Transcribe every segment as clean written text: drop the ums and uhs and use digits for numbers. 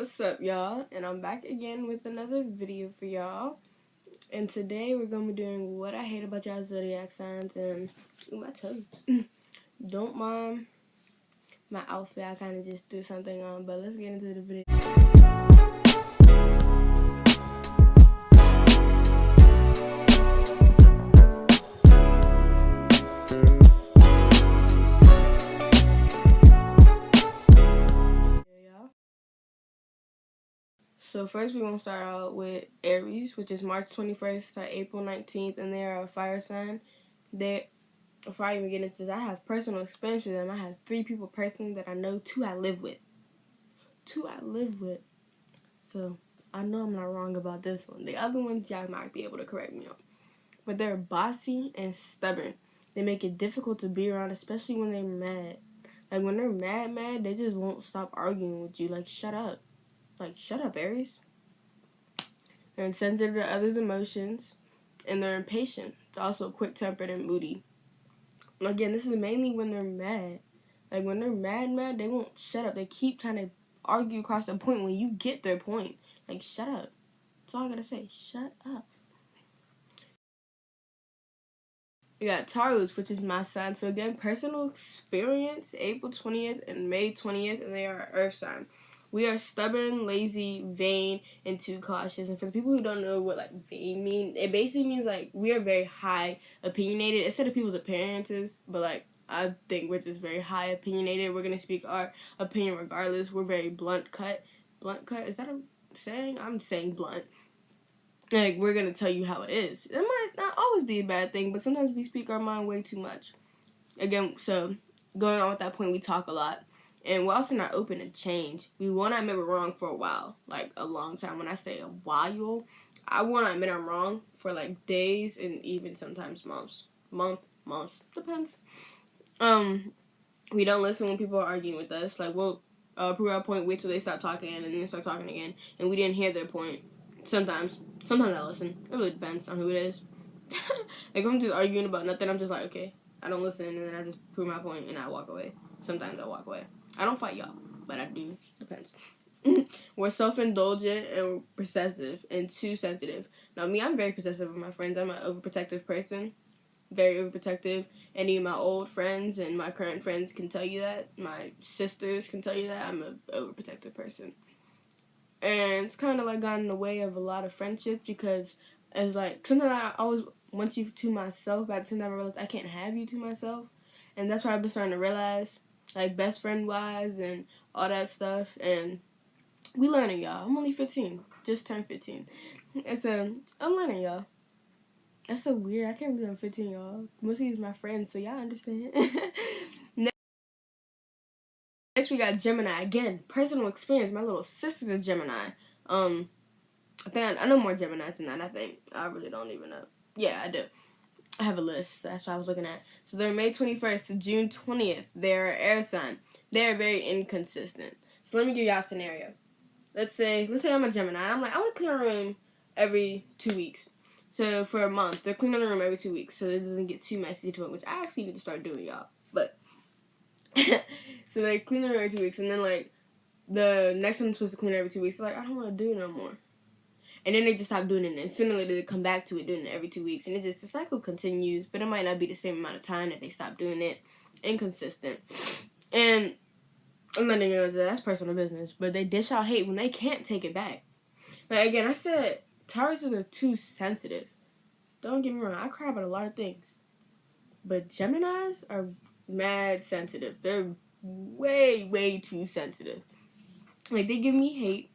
What's up, y'all? And I'm back again with another video for y'all. And today we're going to be doing what I hate about y'all zodiac signs and my toes. Don't mind my outfit. I kind of just threw something on, but let's get into the video. So first we're going to start out with Aries, which is March 21st to April 19th, and they are a fire sign. Before I even get into this, I have personal experience with them. I have 3 people personally that I know, 2 I live with. So I know I'm not wrong about this one. The other ones y'all might be able to correct me on. But they're bossy and stubborn. They make it difficult to be around, especially when they're mad. Like when they're mad, they just won't stop arguing with you. Like, shut up. Like, shut up, Aries. They're insensitive to others' emotions, and they're impatient. They're also quick-tempered and moody. And again, this is mainly when they're mad. Like, when they're mad, they won't shut up. They keep trying to argue across the point when you get their point. Like, shut up. That's all I gotta say. Shut up. We got TAURUS, which is my sign. So again, personal experience, April 20th and May 20th, and they are Earth sign. We are stubborn, lazy, vain, and too cautious. And for the people who don't know what, like, vain mean, it basically means, like, we are very high opinionated instead of people's appearances. But, like, I think we're just very high opinionated. We're going to speak our opinion regardless. We're very blunt cut. Blunt cut? Is that a saying? I'm saying blunt. Like, we're going to tell you how it is. It might not always be a bad thing, but sometimes we speak our mind way too much. Again, so, going on with that point, we talk a lot. And we're also not open to change. We will not admit we're wrong for a while. Like, a long time. When I say a while, I want to admit I'm wrong for, like, days and even sometimes months. Months. Depends. We don't listen when people are arguing with us. Like, we'll prove our point, wait till they stop talking, and then start talking again. And we didn't hear their point. Sometimes I listen. It really depends on who it is. Like, if I'm just arguing about nothing, I'm just like, okay, I don't listen, and then I just prove my point, and I walk away. Sometimes I walk away. I don't fight y'all, but I do. Depends. We're self-indulgent and possessive and too sensitive. Now, me, I'm very possessive with my friends. I'm an overprotective person. Very overprotective. Any of my old friends and my current friends can tell you that. My sisters can tell you that. I'm an overprotective person. And it's kind of like gotten in the way of a lot of friendships because it's like sometimes I always want you to myself, but at the same time I realize I can't have you to myself. And that's what I've been starting to realize, like best friend wise and all that stuff. And we learning, y'all. I'm only 15, just turned 15. I'm learning, y'all. That's so weird. I can't believe I'm 15, y'all. Most of these are my friends, so y'all understand. Next, we got Gemini. Again, personal experience. My little sister's a Gemini. I know more Geminis than that, I think. I really don't even know. Yeah, I do. I have a list. That's what I was looking at. So they're May 21st to June 20th. They're air sign. They're very inconsistent. So let me give y'all a scenario. Let's say I'm a Gemini. I'm like, I want to clean a room every 2 weeks. So for a month, they're cleaning the room every 2 weeks so it doesn't get too messy to it, which I actually need to start doing, y'all. But so they clean the room every 2 weeks, and then like the next one's supposed to clean it every 2 weeks. So like, I don't want to do it no more. And then they just stop doing it, and sooner or later they come back to it, doing it every 2 weeks, and the cycle continues. But it might not be the same amount of time that they stop doing it. Inconsistent, and I'm not even gonna say that's personal business. But they dish out hate when they can't take it back. Like again, I said Tauruses are too sensitive. Don't get me wrong, I cry about a lot of things, but Geminis are mad sensitive. They're way too sensitive. Like they give me hate,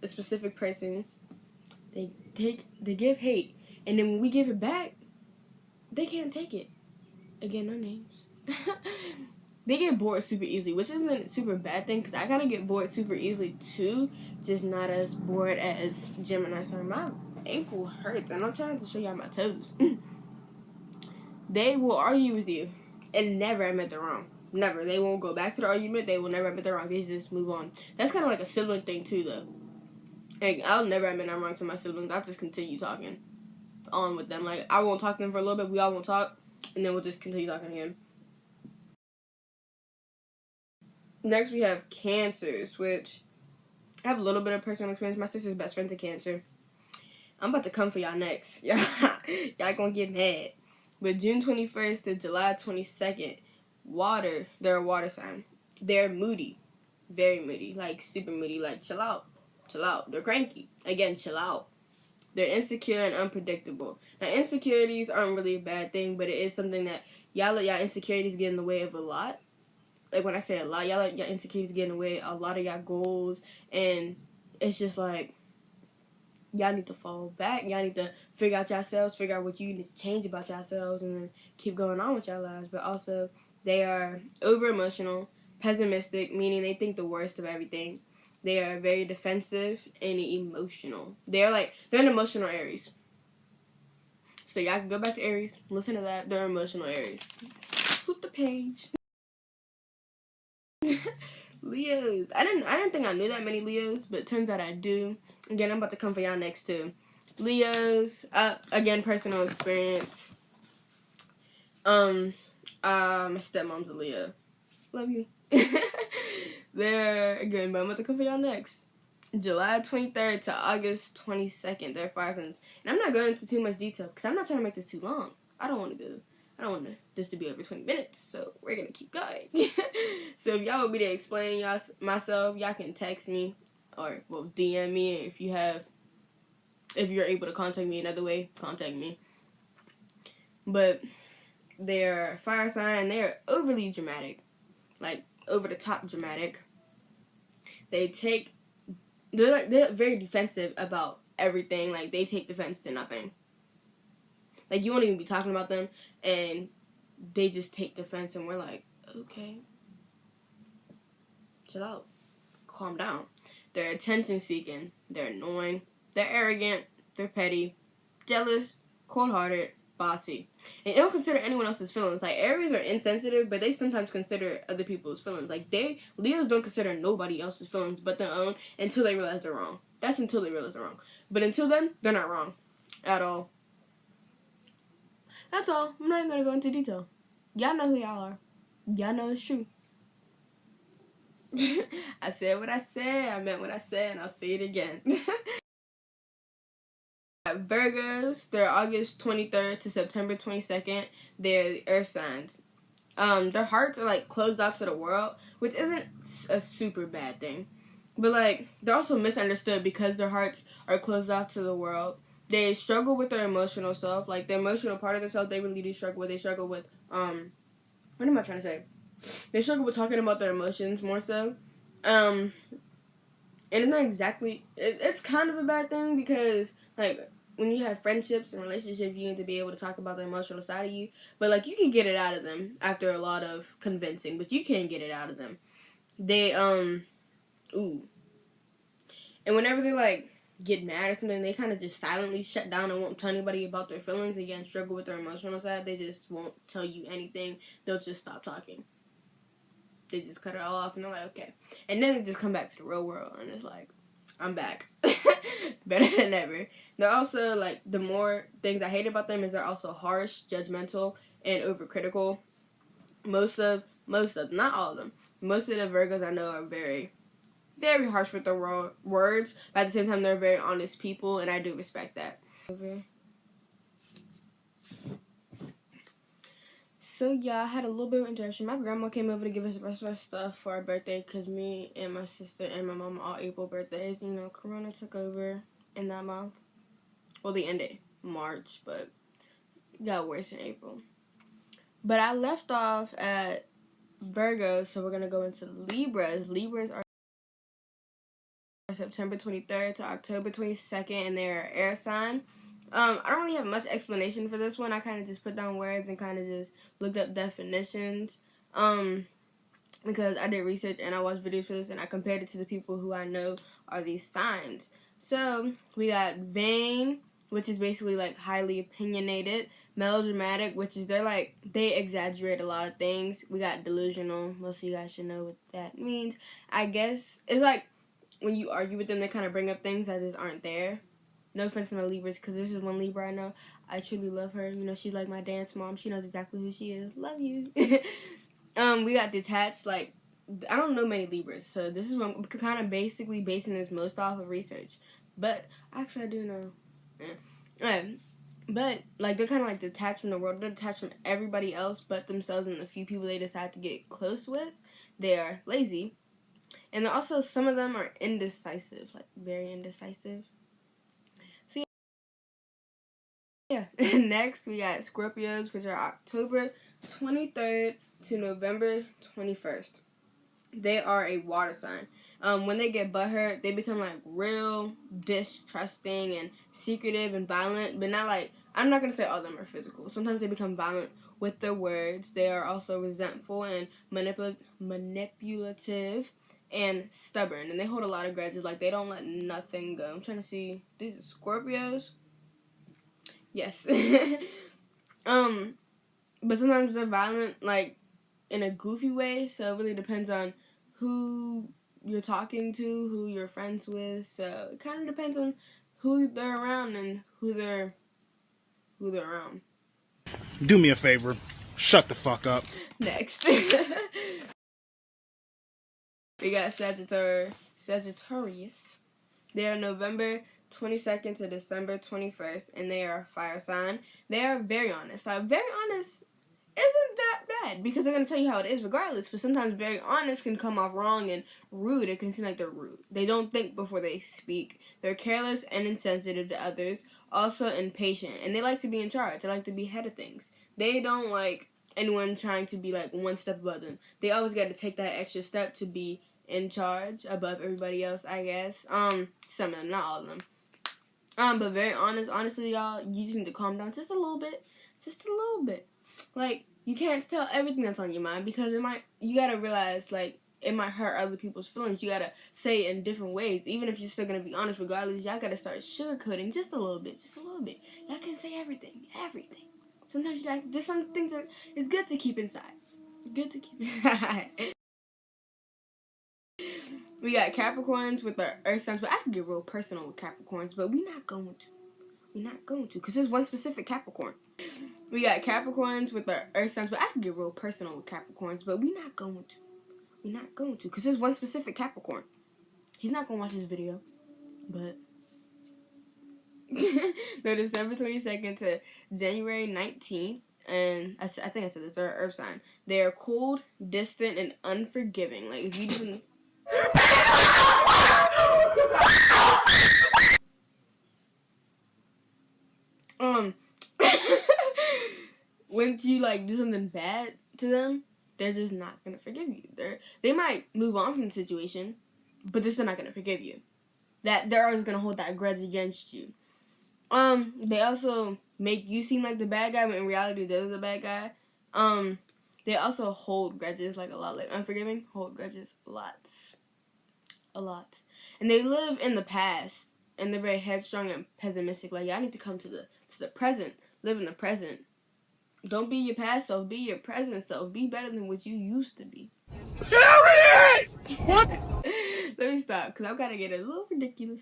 a specific person. They give hate, and then when we give it back, they can't take it. Again, no names. They get bored super easily, which isn't a super bad thing, because I kind of get bored super easily too, just not as bored as Gemini. Sorry, my ankle hurts, and I'm trying to show y'all my toes. They will argue with you and never admit they're wrong. Never. They won't go back to the argument. They will never admit they're wrong. They just move on. That's kind of like a sibling thing too, though. Like, I'll never admit I'm wrong to my siblings. I'll just continue talking on with them. Like, I won't talk to them for a little bit. We all won't talk, and then we'll just continue talking again. Next, we have Cancers, which I have a little bit of personal experience. My sister's best friend's a Cancer. I'm about to come for y'all next. Y'all gonna get mad. But June 21st to July 22nd, water. They're a water sign. They're moody. Very moody. Like, super moody. Like, chill out. Chill out. They're cranky. Again, chill out. They're insecure and unpredictable. Now, insecurities aren't really a bad thing, but it is something that y'all let y'all insecurities get in the way of a lot. Like, when I say a lot, y'all let y'all insecurities get in the way of a lot of y'all goals. And it's just like, y'all need to fall back. Y'all need to figure out yourselves, figure out what you need to change about yourselves, and then keep going on with your lives. But also, they are over-emotional, pessimistic, meaning they think the worst of everything. They are very defensive and emotional. They're an emotional Aries. So y'all can go back to Aries, listen to that. They're emotional Aries. Flip the page. Leos. I didn't think I knew that many Leos, but it turns out I do. Again, I'm about to come for y'all next too. Leos. Again, personal experience. My stepmom's a Leo. Love you. They're again, but I'm about to come for y'all next. July 23rd to August 22nd. They're fire signs. And I'm not going into too much detail because I'm not trying to make this too long. I don't want this to be over 20 minutes, so we're going to keep going. So if y'all want me to explain myself, y'all can text me or, well, DM me if you're able to contact me another way, contact me. But they're fire sign. They're overly dramatic. Like, over the top dramatic. They're very defensive about everything. Like, they take defense to nothing. Like, you won't even be talking about them, and they just take defense, and we're like, okay, chill out, calm down. They're attention-seeking. They're annoying. They're arrogant. They're petty, jealous, cold-hearted, bossy. And they don't consider anyone else's feelings. Like, Aries are insensitive, but they sometimes consider other people's feelings. Like, Leos don't consider nobody else's feelings but their own until they realize they're wrong. That's until they realize they're wrong. But until then, they're not wrong at all. That's all. I'm not even going to go into detail. Y'all know who y'all are. Y'all know it's true. I said what I said. I meant what I said, and I'll say it again. Virgos, they're August 23rd to September 22nd. They're earth signs. Their hearts are, like, closed out to the world, which isn't a super bad thing. But, like, they're also misunderstood because their hearts are closed off to the world. They struggle with their emotional self. Like, the emotional part of themselves, they really do struggle with. They struggle with, what am I trying to say? They struggle with talking about their emotions more so. And it's not exactly, it's kind of a bad thing because, like, when you have friendships and relationships, you need to be able to talk about the emotional side of you. But, like, you can get it out of them after a lot of convincing, but you can't get it out of them. They, And whenever they, like, get mad or something, they kind of just silently shut down and won't tell anybody about their feelings. Again, struggle with their emotional side. They just won't tell you anything. They'll just stop talking. They just cut it all off, and they're like, okay. And then they just come back to the real world, and it's like, I'm back. Better than ever. They're also, like, the more things I hate about them is they're also harsh, judgmental, and overcritical. Most of, not all of them, most of the Virgos I know are very, very harsh with their words, but at the same time, they're very honest people, and I do respect that. So, yeah, I had a little bit of interruption. My grandma came over to give us the rest of our stuff for our birthday because me and my sister and my mom are all April birthdays. You know, Corona took over in that month. Well, the end of March, but it got worse in April. But I left off at Virgo, so we're going to go into Libras. Libras are September 23rd to October 22nd, and they're air sign. I don't really have much explanation for this one. I kind of just put down words and kind of just looked up definitions. Because I did research and I watched videos for this, and I compared it to the people who I know are these signs. So, we got vain, which is basically, like, highly opinionated. Melodramatic, which is they exaggerate a lot of things. We got delusional. Most of you guys should know what that means. I guess it's like when you argue with them, they kind of bring up things that just aren't there. No offense to my Libras, because this is one Libra I know. I truly love her. You know, she's like my dance mom. She knows exactly who she is. Love you. We got detached, like, I don't know many Libras, so this is what I'm kind of basically basing this most off of research. But actually, I do know. But like they're kind of like detached from the world. They're detached from everybody else but themselves and the few people they decide to get close with. They are lazy, and also some of them are indecisive, like very indecisive. So yeah. Next we got Scorpios, which are October 23rd to November 21st. They are a water sign. When they get butthurt, they become like real distrusting and secretive and violent, but not like, I'm not gonna say all of them are physical. Sometimes they become violent with their words. They are also resentful and manipulative and stubborn, and they hold a lot of grudges. Like they don't let nothing go. I'm trying to see. These are Scorpios. Yes. But sometimes they're violent, like in a goofy way. So it really depends on who you're talking to, who you're friends with. So it kind of depends on who they're around and who they're around. Do me a favor, shut the fuck up. Next, we got Sagittarius. They are November 22nd to December 21st, and they are a fire sign. They are very honest. Very honest isn't that bad because they're going to tell you how it is regardless, but sometimes very honest can come off wrong and rude. It can seem like they're rude. They don't think before they speak. They're careless and insensitive to others, also impatient, and they like to be in charge. They like to be head of things. They don't like anyone trying to be like one step above them. They always got to take that extra step to be in charge above everybody else, I guess. Some of them, not all of them. But very honestly, y'all, you just need to calm down just a little bit. Just a little bit. Like, you can't tell everything that's on your mind because you gotta realize, like, it might hurt other people's feelings. You gotta say it in different ways. Even if you're still gonna be honest regardless, y'all gotta start sugarcoating just a little bit. Y'all can't say everything. Sometimes there's some things that it's good to keep inside. We got Capricorns with our earth signs, but I can get real personal with Capricorns, but we're not going to, because there's one specific Capricorn. We got Capricorns with our earth signs, but I can get real personal with Capricorns, but we're not going to, because there's one specific Capricorn. He's not going to watch this video, but they're December 22nd to January 19th, and I think I said this, they're an earth sign. They are cold, distant, and unforgiving. Like, if you do when you like do something bad to them, they're just not gonna forgive you. They might move on from the situation, but they're still not gonna forgive you. That they're always gonna hold that grudge against you. They also make you seem like the bad guy when in reality they're the bad guy. They also hold grudges like a lot, like unforgiving, hold grudges a lot. And they live in the past, and they're very headstrong and pessimistic. Like, y'all need to come to the present, live in the present. Don't be your past self, be your present self. Be better than what you used to be. What? Let me stop, because I'm gonna get a little ridiculous.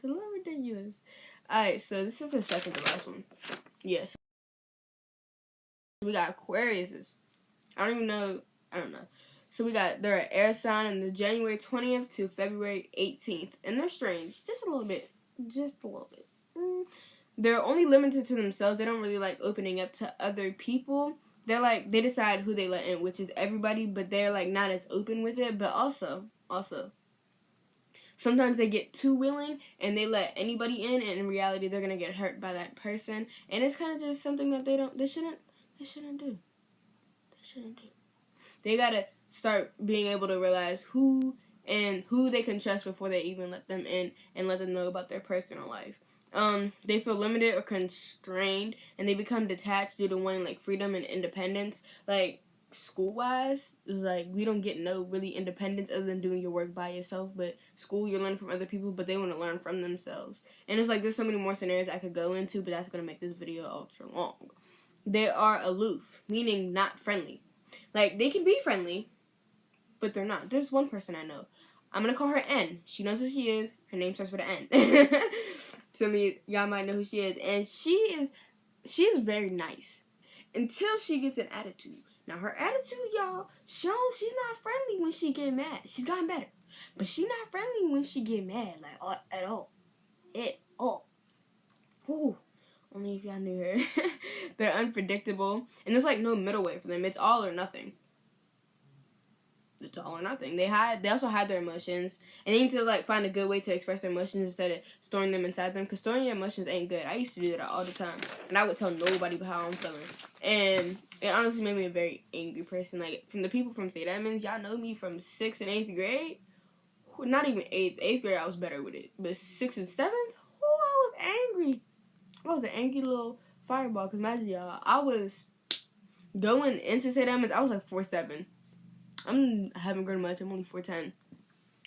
Alright, so this is the second to last one. Yes. We got Aquariuses. I don't know. So they're an air sign in the January 20th to February 18th. And they're strange. Just a little bit. They're only limited to themselves. They don't really like opening up to other people. They're like, they decide who they let in, which is everybody, but they're like not as open with it. But also, sometimes they get too willing and they let anybody in, and in reality they're gonna get hurt by that person. And it's kind of just something that they shouldn't do. They gotta start being able to realize who they can trust before they even let them in and let them know about their personal life. They feel limited or constrained, and they become detached due to wanting like freedom and independence. Like school-wise, like we don't get no really independence other than doing your work by yourself. But school, you're learning from other people, but they want to learn from themselves. And it's like there's so many more scenarios I could go into, but that's gonna make this video ultra long. They are aloof, meaning not friendly. Like, they can be friendly, but they're not. There's one person I know. I'm going to call her N. She knows who she is. Her name starts with an N. Some of y'all might know who she is. And she is very nice. Until she gets an attitude. Now, her attitude, y'all, she's not friendly when she get mad. She's gotten better. But she's not friendly when she get mad, like, at all. At all. Ooh. Only if y'all knew her. They're unpredictable. And there's, like, no middle way for them. It's all or nothing. It's all or nothing. They also hide their emotions, and they need to like find a good way to express their emotions instead of storing them inside them. Cause storing your emotions ain't good. I used to do that all the time, and I would tell nobody how I'm feeling. And it honestly made me a very angry person. Like from the people from St. Edmunds, y'all know me from 6th and 8th grade. Not even 8th grade. I was better with it, but 6th and 7th, I was angry. I was an angry little fireball. Cause imagine y'all, I was going into St. Edmunds. I was like 4'7". I haven't grown much. I'm only 4'10".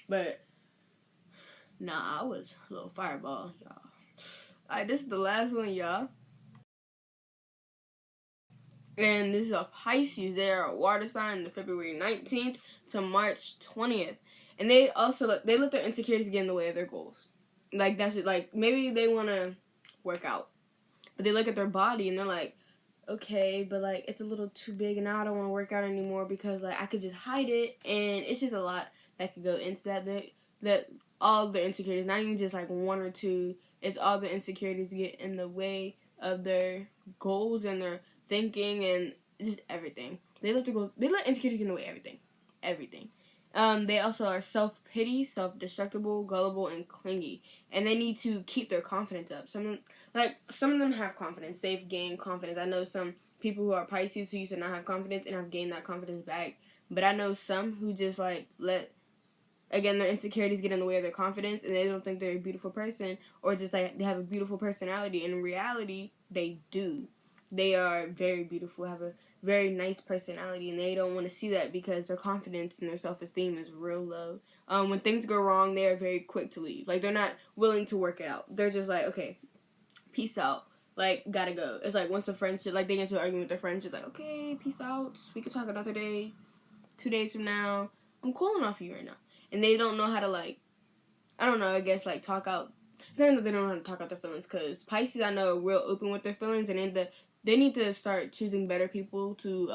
But, nah, I was a little fireball, y'all. Alright, this is the last one, y'all. And this is a Pisces. They are a water sign, February 19th to March 20th. And they also, they let their insecurities get in the way of their goals. Like, that's it. Like, maybe they want to work out. But they look at their body and they're like, okay, but like it's a little too big and now I don't want to work out anymore because like I could just hide it, and it's just a lot that could go into that all the insecurities, not even just like one or two, it's all the insecurities get in the way of their goals and their thinking and just everything. They let insecurities get in the way of everything. They also are self-pity, self-destructible, gullible, and clingy. And they need to keep their confidence up. Some of them have confidence. They've gained confidence. I know some people who are Pisces who used to not have confidence and have gained that confidence back. But I know some who just, like, let, again, their insecurities get in the way of their confidence and they don't think they're a beautiful person or just, like, they have a beautiful personality. In reality, they do. They are very beautiful, have a very nice personality, and they don't want to see that because their confidence and their self-esteem is real low. When things go wrong, they are very quick to leave. Like, they're not willing to work it out. They're just like, okay, peace out. Like, gotta go. It's like once a friendship, like, they get into an argument with their friends, just like, okay, peace out. We can talk another day. 2 days from now. I'm calling off you right now. And they don't know how to, like, I don't know, I guess, like, talk out. It's not that they don't know how to talk out their feelings, because Pisces, I know, are real open with their feelings, and they need to start choosing better people to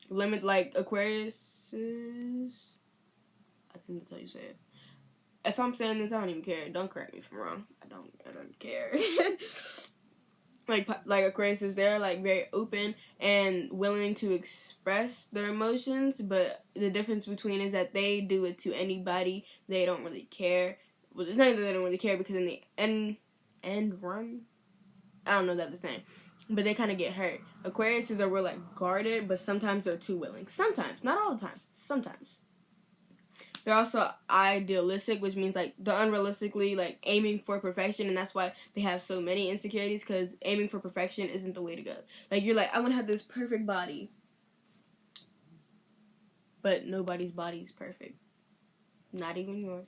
limit, like, Aquariuses. I think that's how you say it. If I'm saying this, I don't even care. Don't correct me if I'm wrong. I don't care. like Aquariuses, they're, like, very open and willing to express their emotions, but the difference between is that they do it to anybody. They don't really care. Well, it's not that they don't really care, because in the end run, I don't know that the same, but they kind of get hurt. Aquariuses are real, like, guarded, but sometimes they're too willing. Sometimes, not all the time. Sometimes. They're also idealistic, which means, like, they're unrealistically, like, aiming for perfection, and that's why they have so many insecurities, because aiming for perfection isn't the way to go. Like, you're like, I want to have this perfect body, but nobody's body is perfect. Not even yours.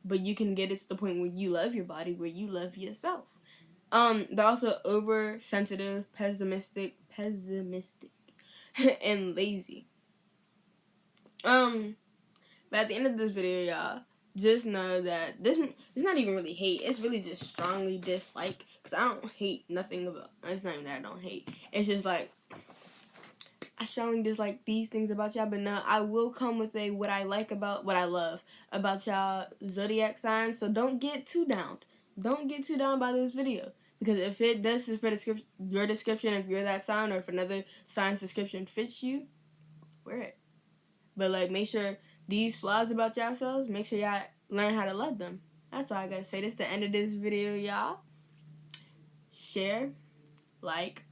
But you can get it to the point where you love your body, where you love yourself. They're also oversensitive, pessimistic, and lazy. But at the end of this video, y'all, just know that it's not even really hate. It's really just strongly dislike. Because I don't hate nothing about. It's not even that I don't hate. It's just like, I strongly dislike these things about y'all. But no, I will come with what I love about y'all zodiac signs. So don't get too down. Don't get too down by this video. Because if it does fit your description, if you're that sign, or if another sign's description fits you, wear it. But, like, make sure these flaws about yourselves, make sure y'all learn how to love them. That's all I gotta say. This is the end of this video, y'all. Share, like,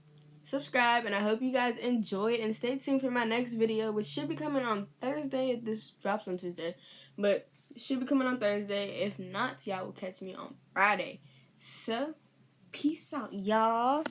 subscribe, and I hope you guys enjoyed. And stay tuned for my next video, which should be coming on Thursday if this drops on Tuesday. But it should be coming on Thursday. If not, y'all will catch me on Friday. So, peace out, y'all.